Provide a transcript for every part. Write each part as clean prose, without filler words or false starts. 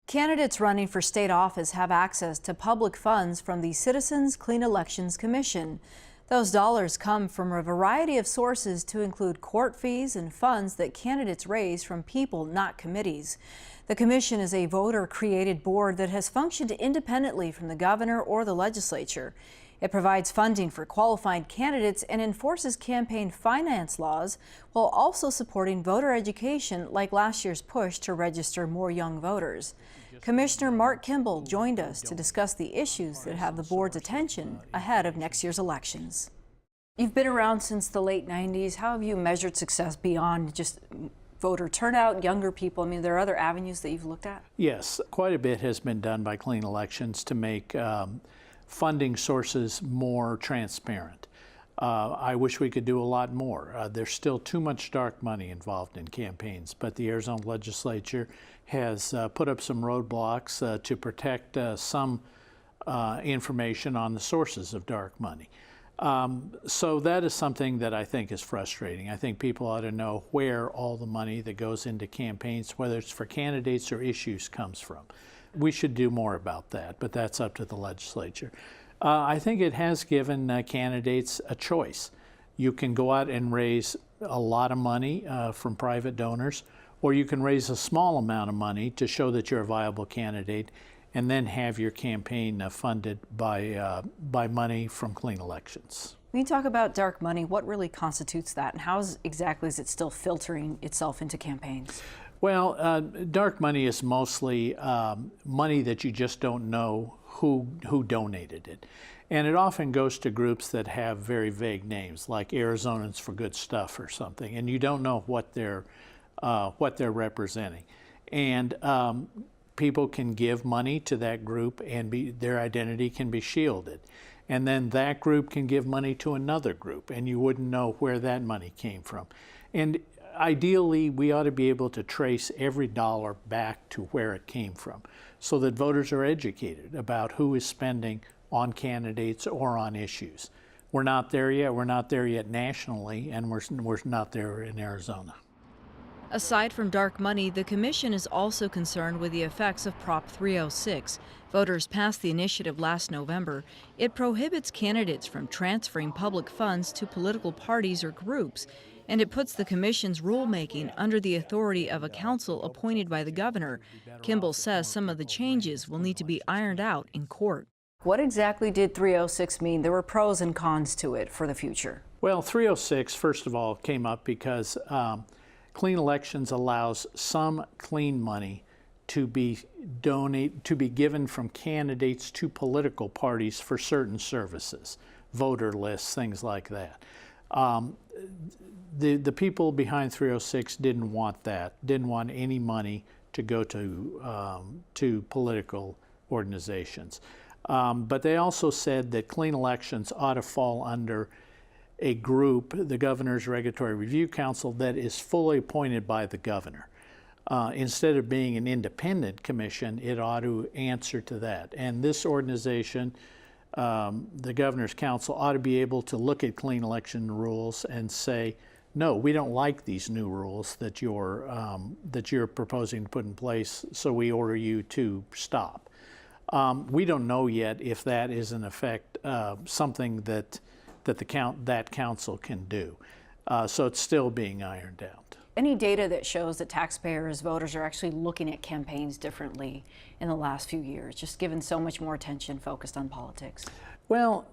Candidates running for state office have access to public funds from the Citizens Clean Elections Commission. Those dollars come from a variety of sources to include court fees and funds that candidates raise from people, not committees. The commission is a voter-created board that has functioned independently from the governor or the legislature. It provides funding for qualified candidates and enforces campaign finance laws while also supporting voter education, like last year's push to register more young voters. Commissioner Mark Kimble joined us to discuss the issues that have the board's attention ahead of next year's elections. You've been around since the late 90s. How have you measured success beyond just voter turnout, younger people? I mean, there are other avenues that you've looked at? Yes, quite a bit has been done by Clean Elections to make funding sources more transparent. I wish we could do a lot more. There's still too much dark money involved in campaigns, but the Arizona legislature has put up some roadblocks to protect some information on the sources of dark money. So that is something that I think is frustrating. I think people ought to know where all the money that goes into campaigns, whether it's for candidates or issues, comes from. We should do more about that, but that's up to the legislature. I think it has given candidates a choice. You can go out and raise a lot of money from private donors, or you can raise a small amount of money to show that you're a viable candidate and then have your campaign funded by money from Clean Elections. When you talk about dark money, what really constitutes that, and how exactly is it still filtering itself into campaigns? Well, dark money is mostly money that you just don't know who donated it. And it often goes to groups that have very vague names, like Arizonans for Good Stuff or something, and you don't know what they're representing. And people can give money to that group and their identity can be shielded. And then that group can give money to another group, and you wouldn't know where that money came from. And ideally, we ought to be able to trace every dollar back to where it came from so that voters are educated about who is spending on candidates or on issues. We're not there yet. We're not there yet nationally, and we're not there in Arizona. Aside from dark money, the commission is also concerned with the effects of Prop 306. Voters passed the initiative last November. It prohibits candidates from transferring public funds to political parties or groups, and it puts the commission's rulemaking under the authority of a council appointed by the governor. Kimble says some of the changes will need to be ironed out in court. What exactly did 306 mean? There were pros and cons to it for the future. Well, 306, first of all, came up because Clean Elections allows some clean money to be given from candidates to political parties for certain services, voter lists, things like that. The people behind 306 didn't want that, didn't want any money to go to political organizations. But they also said that Clean Elections ought to fall under a group, the Governor's Regulatory Review Council, that is fully appointed by the governor. Instead of being an independent commission, it ought to answer to that. And this organization, the Governor's Council, ought to be able to look at clean election rules and say, no, we don't like these new rules that you're proposing to put in place, so we order you to stop. We don't know yet if that is in effect something that that council can do. So it's still being ironed out. Any data that shows that taxpayers, voters are actually looking at campaigns differently in the last few years, just given so much more attention focused on politics? Well,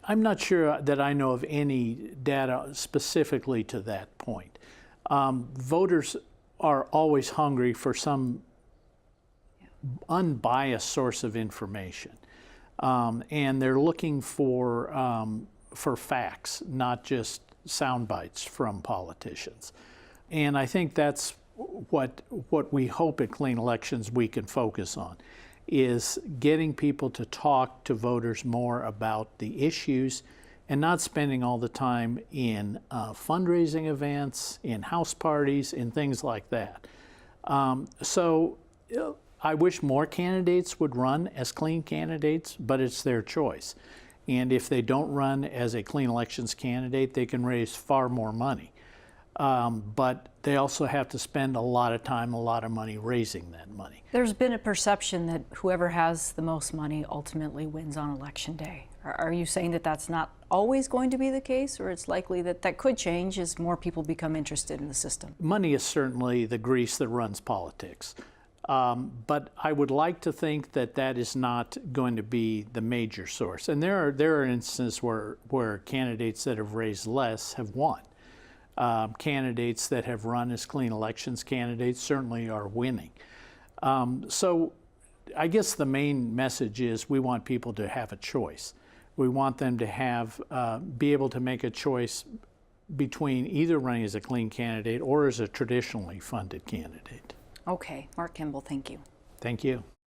I'm not sure that I know of any data specifically to that point. Voters are always hungry for some unbiased source of information, and they're looking for facts, not just sound bites from politicians. And I think that's what we hope at Clean Elections we can focus on, is getting people to talk to voters more about the issues and not spending all the time in fundraising events, in house parties, in things like that. So I wish more candidates would run as clean candidates, but it's their choice. And if they don't run as a Clean Elections candidate, they can raise far more money. but they also have to spend a lot of time, a lot of money raising that money. There's been a perception that whoever has the most money ultimately wins on Election Day. Are you saying that that's not always going to be the case, or it's likely that that could change as more people become interested in the system? Money is certainly the grease that runs politics. But I would like to think that that is not going to be the major source. And there are instances where candidates that have raised less have won. Candidates that have run as clean elections candidates certainly are winning. So I guess the main message is we want people to have a choice. We want them to have, be able to make a choice between either running as a clean candidate or as a traditionally funded candidate. Okay, Mark Kimble, thank you. Thank you.